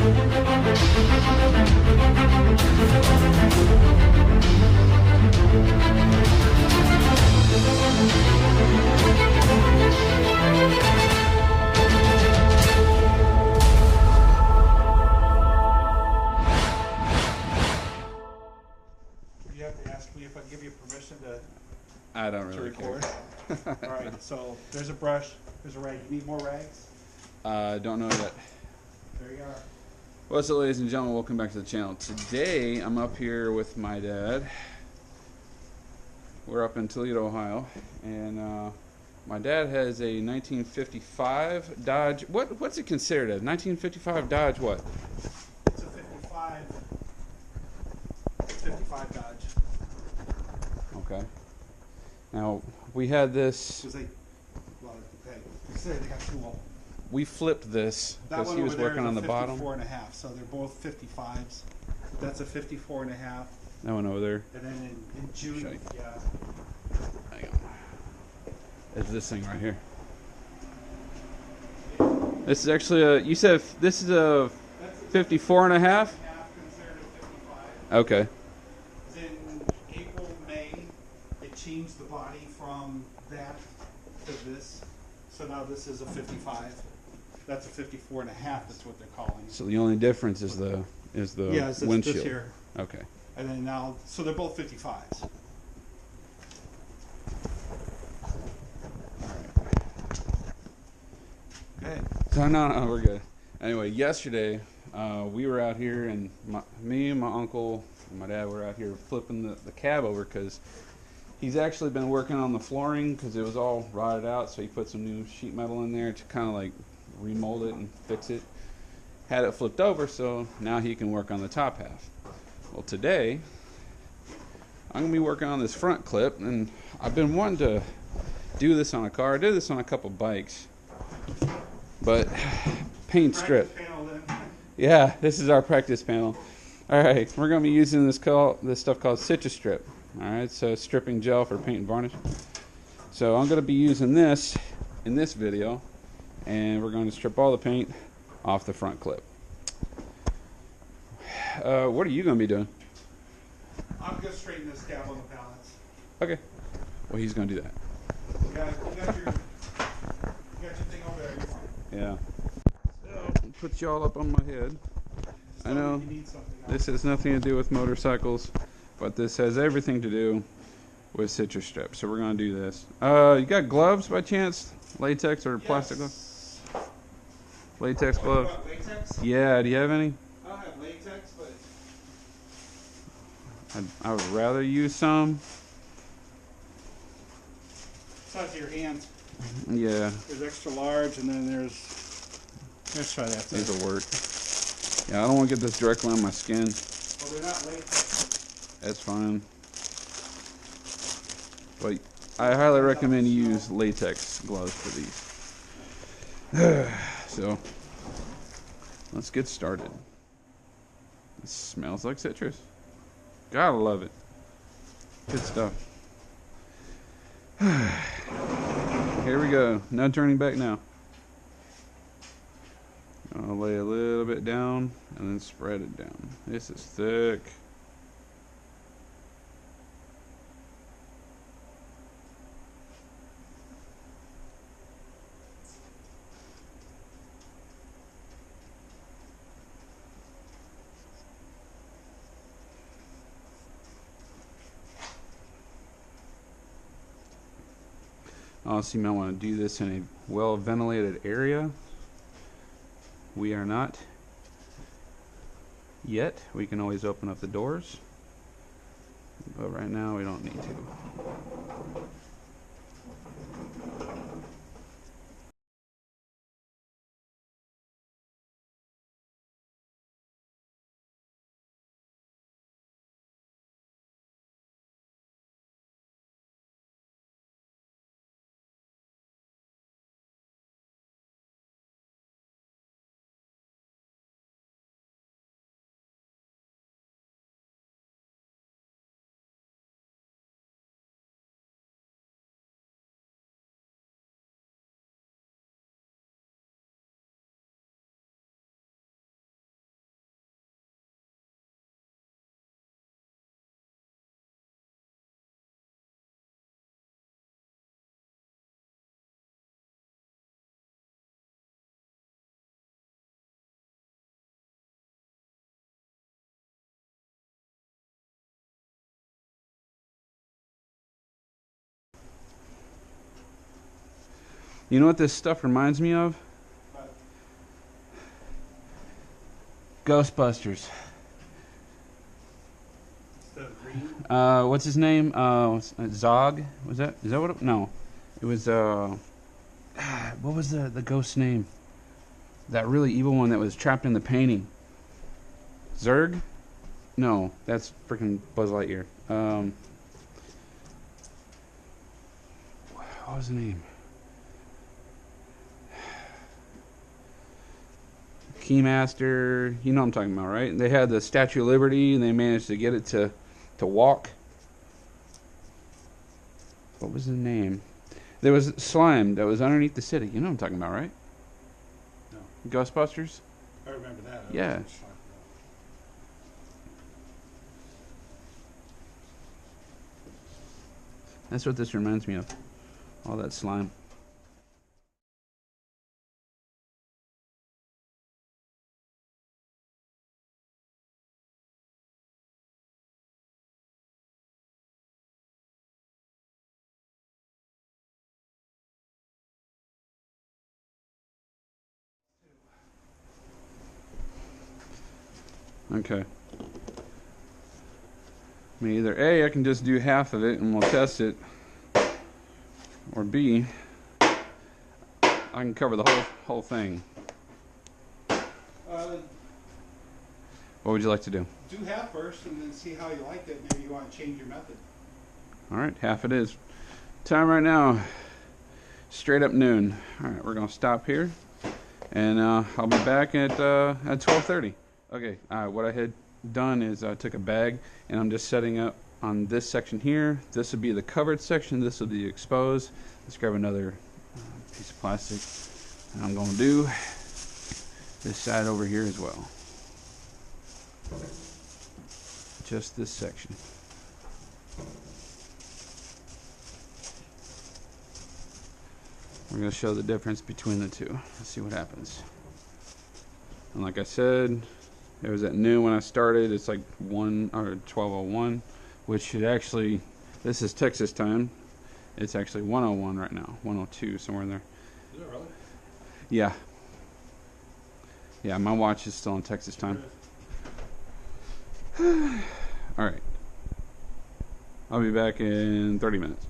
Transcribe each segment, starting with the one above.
You have to ask me if I give you permission to I don't really record. care. All right, so there's a brush, there's a rag. You need more rags? Don't know yet. There you are. What's up, ladies and gentlemen? Welcome back to the channel. Today, I'm up here with my dad. We're up in Toledo, Ohio, and my dad has a 1955 Dodge. What's it considered as? 1955 Dodge what? It's a 55 Dodge. Okay. Now, we had this. Because they say they got two of them. We flipped this That because one he was over there working is on a the bottom. 54 and a half, so they're both 55s. That's a 54 and a half. That one over there. And then in June, Show you. yeah. Hang on. It's this thing right here. This is actually a. You said this is a 54 and a half? Considered a 55. Okay. In April, May, it changed the body from that to this. So now this is a 55. That's a 54 and a half. That's what they're calling it. So the only difference is the Yeah, it's windshield. this here. Okay. And then now, so they're both 55s. Okay. So no, we're good. Anyway, yesterday we were out here, and me and my uncle and my dad were out here flipping the cab over because he's actually been working on the flooring because it was all rotted out. So he put some new sheet metal in there to kind of like remold it and fix it. Had it flipped over, so now he can work on the top half. Well, today I'm gonna be working on this front clip, and I've been wanting to do this on a car. I did this on a couple bikes, but paint strip. Yeah, this is our practice panel. All right, we're gonna be using this stuff called citrus strip. All right, so stripping gel for paint and varnish. So I'm gonna be using this in this video, and we're going to strip all the paint off the front clip. What are you gonna be doing? I'm going to straighten this cab on the pallets. Okay. Well, he's gonna do that. You got your thing over there. You're fine. Yeah. So, put y'all up on my head. I know You need something else. this has nothing to do with motorcycles, but this has everything to do with citrus strip. So we're gonna do this. You got gloves by chance? Latex or plastic gloves? Latex gloves. You want latex? Yeah. Do you have any? I don't have latex, but I would rather use some. it's not to your hands. Yeah. There's extra large, and then there's. Let's try that. These will work. Yeah, I don't want to get this directly on my skin. Well, they're not latex. That's fine. But I highly recommend you use latex gloves for these. So, let's get started. It smells like citrus. Gotta love it. Good stuff. Here we go. No turning back now. I'll lay a little bit down and then spread it down. This is thick. Also, you might want to do this in a well ventilated area. We are not yet. We can always open up the doors, but right now we don't need to. You know what this stuff reminds me of? Ghostbusters. The green? What's his name? Zog? Was that? Is that what? No, it was. What was the ghost's name? That really evil one that was trapped in the painting. Zurg? No, that's freaking Buzz Lightyear. What was the name? Keymaster. You know what I'm talking about, right? They had the Statue of Liberty, and they managed to get it to walk. What was the name? There was slime that was underneath the city. You know what I'm talking about, right? No. Ghostbusters? I remember that. Yeah. That's what this reminds me of. All that slime. Okay. I mean, either A, I can just do half of it and we'll test it, or B, I can cover the whole thing. What What would you like to do? do half first and then see how you like it. Maybe you want to change your method. All right, half it is. Time right now, straight up noon. All right, we're gonna stop here, and I'll be back at 12:30. Okay. What I had done is I took a bag and I'm just setting up on this section here. This would be the covered section. This will be exposed. Let's grab another piece of plastic, and I'm going to do this side over here as well. Just this section. We're going to show the difference between the two. Let's see what happens. And like I said, it was at noon when I started. It's like 12:01, which should actually, this is Texas time. It's actually 1:01 right now, 1:02, somewhere in there. Is it really? Yeah. Yeah, my watch is still in Texas time. All right. I'll be back in 30 minutes.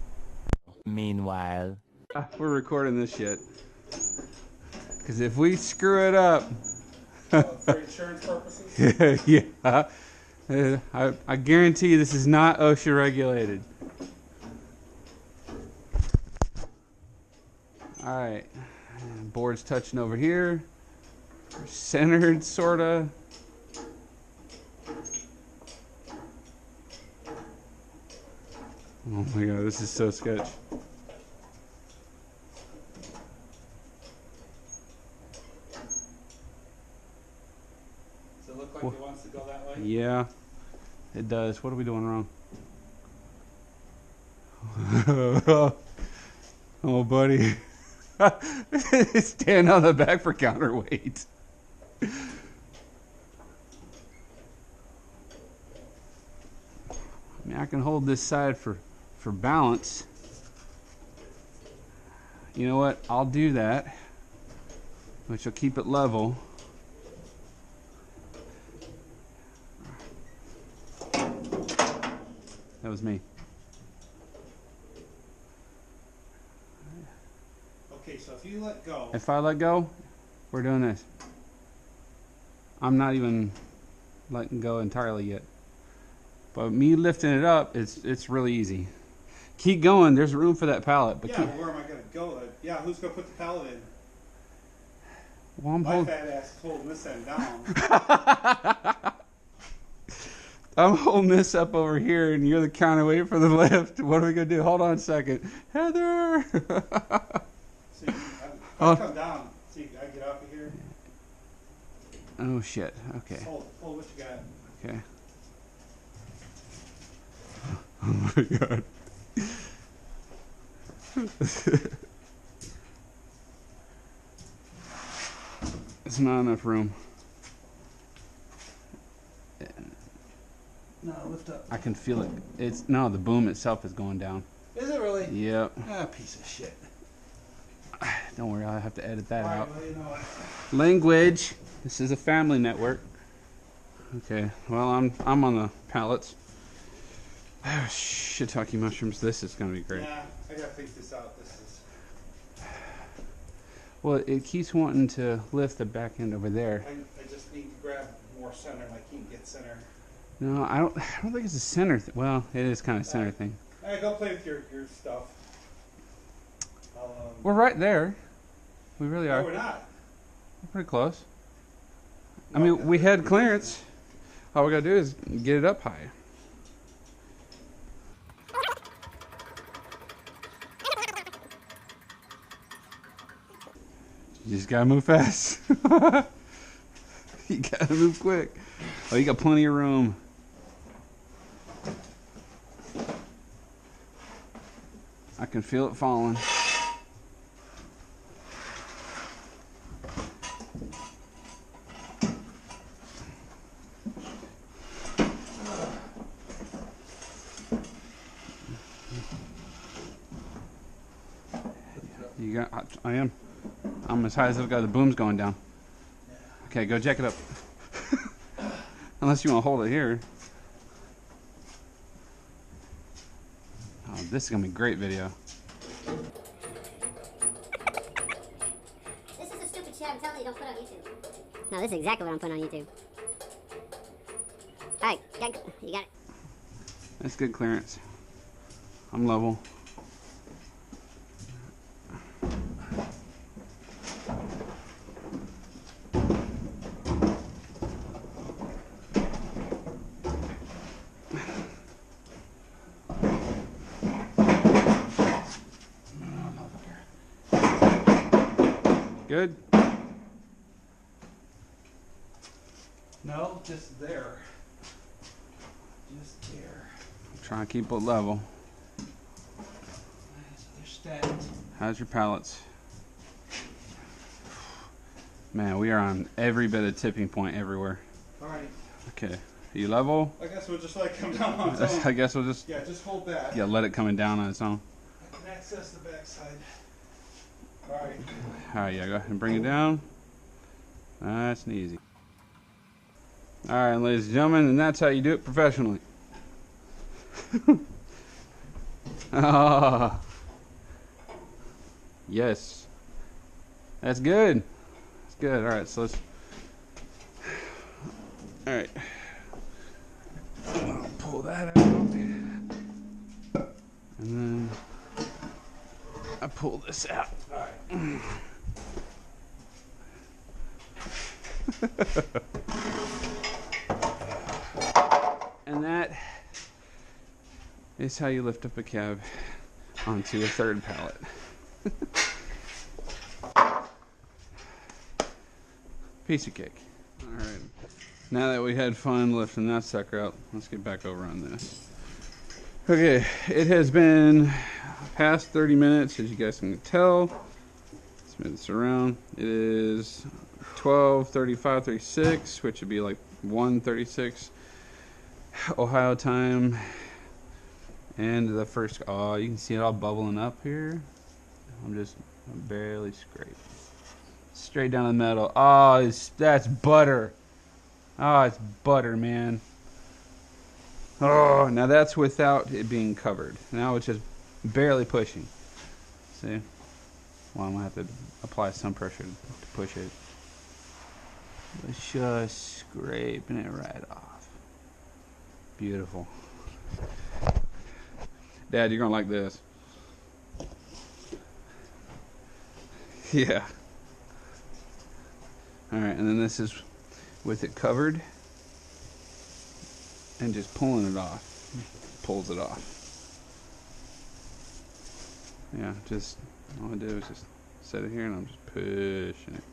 Meanwhile, We're recording this shit. Because if we screw it up, For insurance purposes? yeah, I guarantee this is not OSHA regulated. All right, board's touching over here. We're centered, sorta. Oh my god, this is so sketch. Does it look like it wants to go that way? Yeah, it does. What are we doing wrong? Oh, buddy. Stand on the back for counterweight. I mean, I can hold this side for balance. You know what? I'll do that, which will keep it level. That was me. Okay, so if you let go, If I let go, we're doing this. I'm not even letting go entirely yet. But me lifting it up, it's really easy. Keep going. There's room for that pallet. But yeah, keep, but where am I going to go? Yeah, who's going to put the pallet in? well, I'm My holding. fat ass is holding this end down. I'm holding this up over here, and you're the counterweight for the lift. What are we gonna do? Hold on a second, Heather. See, I come down. See, I get off of here. Oh shit. Okay. Hold what you got. Okay. Oh my god. It's not enough room. No, lift up. I can feel it. It's no, the boom itself is going down. Is it really? Yep. Ah, piece of shit. Don't worry, I'll have to edit that Alright, out. well, you know what? Language. This is a family network. Okay, well, I'm on the pallets. Shiitake mushrooms. This is gonna be great. Yeah, I gotta think this out. This is. Well, it keeps wanting to lift the back end over there. I just need to grab more center, and I can't get center. No, I don't think it's a center. Well, it is kind of center thing. Alright, go play with your stuff. We're right there. We really No, are. we're not. We're pretty close. I No, mean, we had clearance. All we gotta do is get it up high. You just gotta move fast. You gotta move quick. Oh, you got plenty of room. I can feel it falling. You got? I am. I'm as high as I've got. The boom's going down. Okay, go jack it up. Unless you want to hold it here. Oh, this is gonna be a great video. This is a stupid shit I'm telling you don't put on YouTube. No, this is exactly what I'm putting on YouTube. Alright, you got it. That's good clearance. I'm level. Good? No, just there. Just there. Try and keep it level. They're stacked. How's your pallets? Man, we are on every bit of tipping point everywhere. Alright. Okay. Are you level? I guess we'll just let it come down on its own. I guess we'll just Just hold that. let it coming down on its own. I can access the backside. Alright. Alright, yeah, go ahead and bring it down. Nice and easy. Alright, ladies and gentlemen, and that's how you do it professionally. Ah. Yes. That's good. That's good. Alright, so let's... Alright. I'll pull that out. And then I pull this out. Alright. And that is how you lift up a cab onto a third pallet. Piece of cake. Alright. Now that we had fun lifting that sucker out, let's get back over on this. Okay, it has been past 30 minutes, as you guys can tell. Let's move this around. It is 12:35, 36, which would be like 1:36 Ohio time. And the first, oh, you can see it all bubbling up here. I'm just barely scraping. Straight down the middle. Oh, that's butter. Oh, it's butter, man. Oh, now that's without it being covered. Now it's just barely pushing. See? Well, I'm going to have to apply some pressure to push it. It's just scraping it right off. Beautiful. Dad, you're going to like this. Yeah. Alright, and then this is with it covered and just pulling it off. Pulls it off. Yeah, just all I do is just set it here and I'm just pushing it.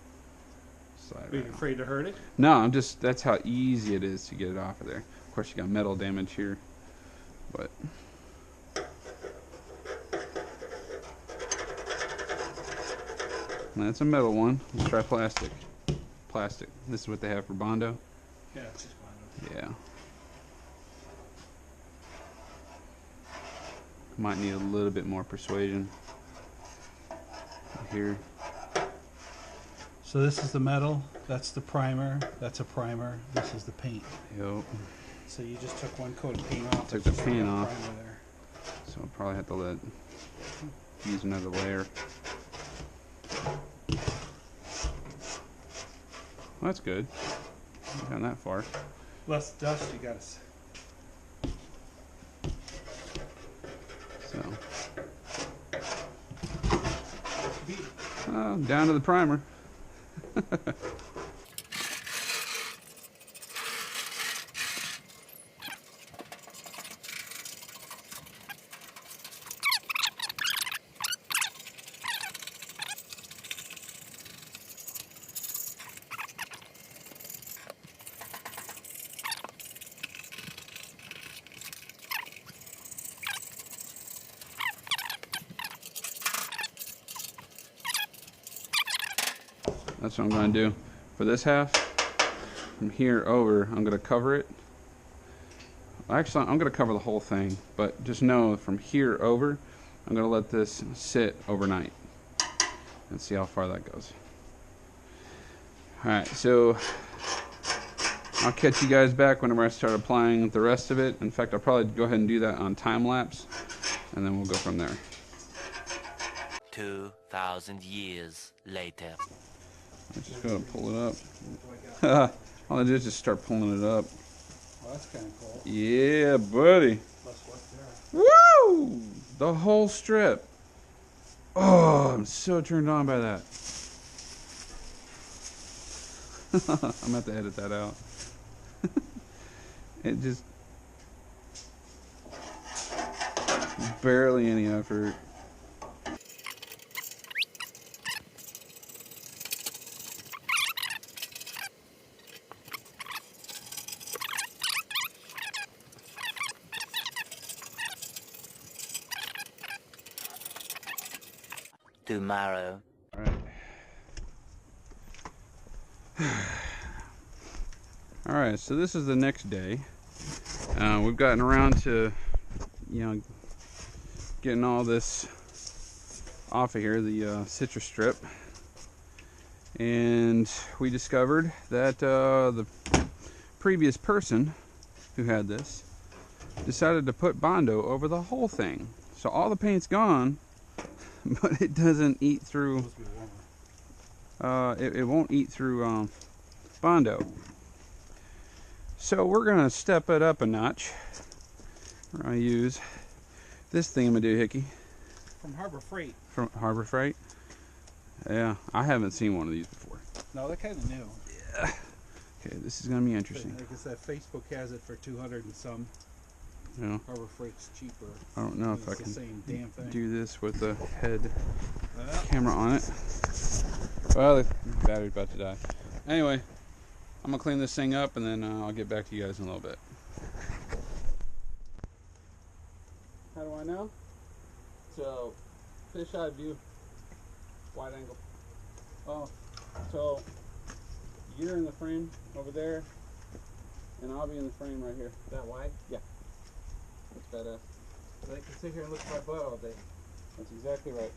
Slide Are you right afraid to hurt it? No, I'm just, that's how easy it is to get it off of there. Of course, you got metal damage here, but. That's a metal one. Let's try plastic. Plastic. This is what they have for Bondo. Yeah, it's just fine. Yeah. Might need a little bit more persuasion here. So this is the metal, that's the primer, that's a primer, this is the paint. Yep. So you just took one coat of paint off. Took the just paint got off. primer there. So I'll probably have to use another layer. Well, that's good. Haven't gone that far. Less dust you gotta So down to the primer. That's what I'm going to do. For this half, from here over, I'm going to cover it. Actually, I'm going to cover the whole thing, but just know from here over, I'm going to let this sit overnight and see how far that goes. Alright, so I'll catch you guys back whenever I start applying the rest of it. In fact, I'll probably go ahead and do that on time lapse, and then we'll go from there. 2,000 years later. I'm just going to pull it up. All I do is just start pulling it up. Well, that's kind of cool. Yeah, buddy. Plus what's there? Woo! The whole strip. Oh, I'm so turned on by that. I'm going to have to edit that out. It just... barely any effort. Tomorrow. Alright, so this is the next day. We've gotten around to, getting all this off of here, the citrus strip. And we discovered that the previous person who had this decided to put Bondo over the whole thing. So all the paint's gone, but it doesn't eat through, it won't eat through Bondo. So we're going to step it up a notch. We're going to use this thingamadoohickey. From Harbor Freight. From Harbor Freight? Yeah, I haven't seen one of these before. No, they're kind of new. Yeah. Okay, this is going to be interesting. Like I said, Facebook has it for 200 and some. Yeah. Harbor Freight's cheaper. I don't know if I It's the can same damn thing. do this with the head Well, camera on it. Well, the battery's about to die. Anyway, I'm going to clean this thing up and then I'll get back to you guys in a little bit. How do I know? So, fisheye view, wide angle. Oh, so you're in the frame over there, and I'll be in the frame right here. that wide? Yeah. That's badass. So they can sit here and look at my butt all day. That's exactly right.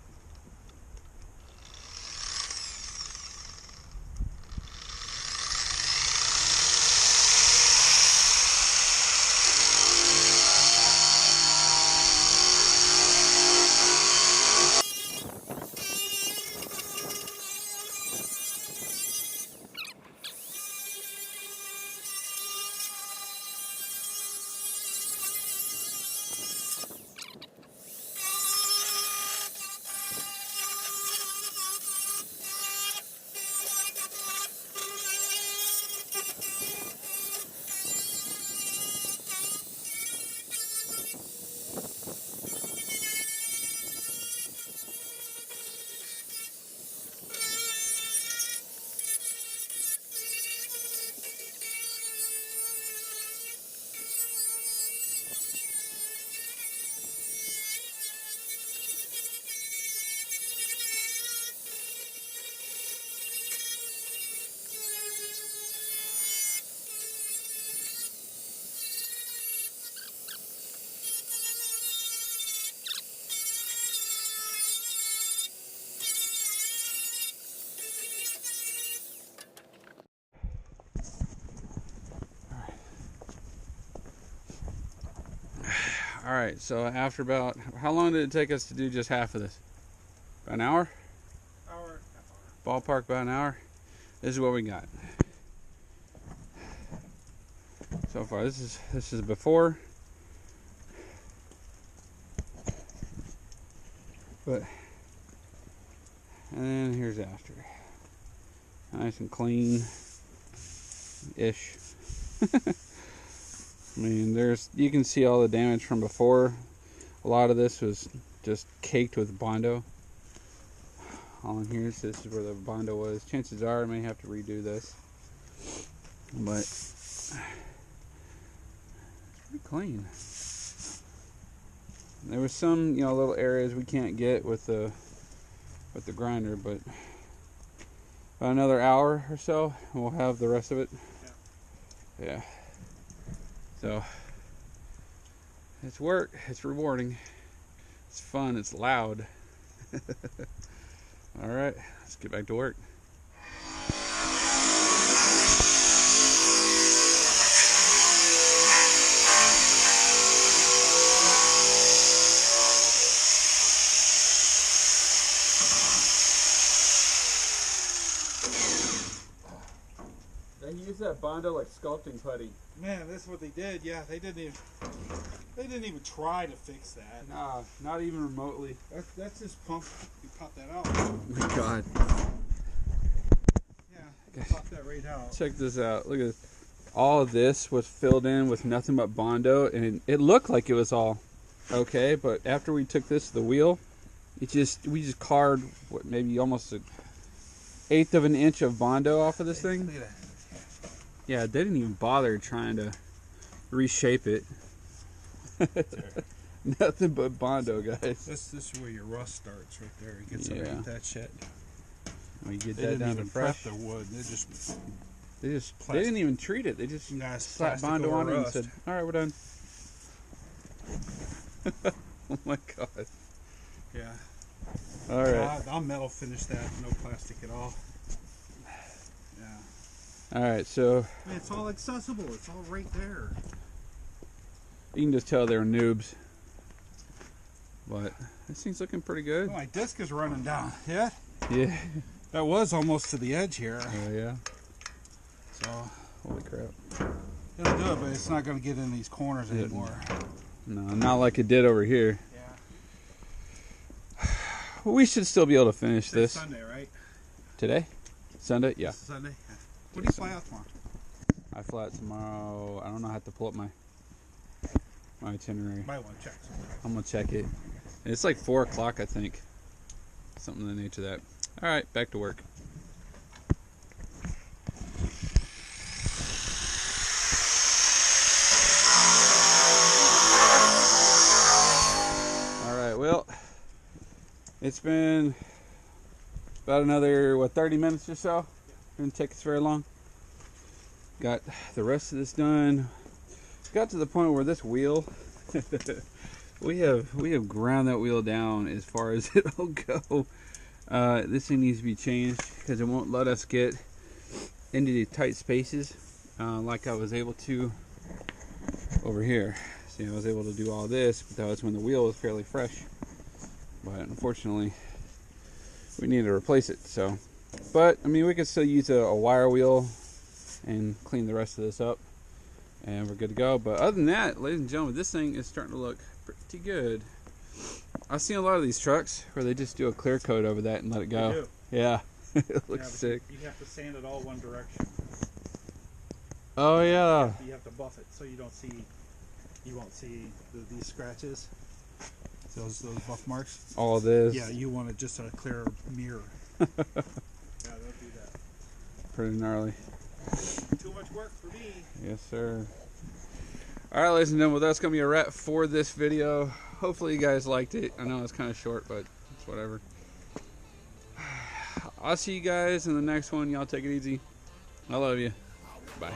All right, so after about, how long did it take us to do just half of this? About an hour? Hour. Ballpark about an hour. This is what we got so far. This is before, but and then here's after. Nice and clean ish. I mean, you can see all the damage from before. A lot of this was just caked with Bondo. All in here, so this is where the Bondo was. Chances are I may have to redo this, but it's pretty clean. There was some, little areas we can't get with the grinder, but about another hour or so, and we'll have the rest of it. Yeah. So it's work. It's rewarding. It's fun. It's loud. All right, let's get back to work. They use that Bondo like sculpting putty. Man, this is what they did. Yeah, they didn't even try to fix that. Nah, not even remotely. That's just pump. You pop that out. Oh my God. Yeah, pop that right out. Check this out. Look at this. All of this was filled in with nothing but Bondo, and it looked like it was all okay. But after we took this to the wheel, we just carved what, maybe almost an eighth of an inch of Bondo off of this thing. Look at that. Yeah, they didn't even bother trying to reshape it. Nothing but Bondo, guys. This is where your rust starts right there. It gets underneath that shit. We get They that didn't down even to fresh. prep the wood. They They didn't even treat it. They just slapped Bondo on it and said, "All right, we're done." Oh my God. Yeah. All right. I'll metal finish that. No plastic at all. Yeah. All right. So I mean, it's all accessible. It's all right there. you can just tell they're noobs. But this thing's looking pretty good. Oh, my disc is running down. Yeah. Yeah. That was almost to the edge here. Oh yeah. So Holy crap. it'll do it, but it's not going to get in these corners anymore. No, not like it did over here. Yeah. We should still be able to finish this. Sunday, right? Today? Sunday? Yeah. Sunday. Yeah. What do you fly out tomorrow? I fly out tomorrow. I don't know. I have to pull up my itinerary. Might want to check. I'm going to check it. It's like 4 o'clock, I think. Something in the nature of that. All right, back to work. All right, well, it's been about another, 30 minutes or so. Didn't take us very long. Got the rest of this done. Got to the point where this wheel, we have ground that wheel down as far as it'll go. This thing needs to be changed because it won't let us get into the tight spaces like I was able to over here. See, I was able to do all this, but that was when the wheel was fairly fresh. But unfortunately, we need to replace it. So, but I mean, we could still use a wire wheel and clean the rest of this up, and we're good to go. But other than that, ladies and gentlemen, this thing is starting to look pretty good. I've seen a lot of these trucks where they just do a clear coat over that and let it go. They do. Yeah, it looks sick. You have to sand it all one direction. Oh yeah. You have to buff it so you won't see these scratches. Those buff marks. All this. Yeah, you want it just a clear mirror. Yeah, they'll do that. Pretty gnarly. Too much work for me. Yes, sir. All right, ladies and gentlemen, well, that's going to be a wrap for this video. Hopefully you guys liked it. I know it's kind of short, but it's whatever. I'll see you guys in the next one. Y'all take it easy. I love you. Bye.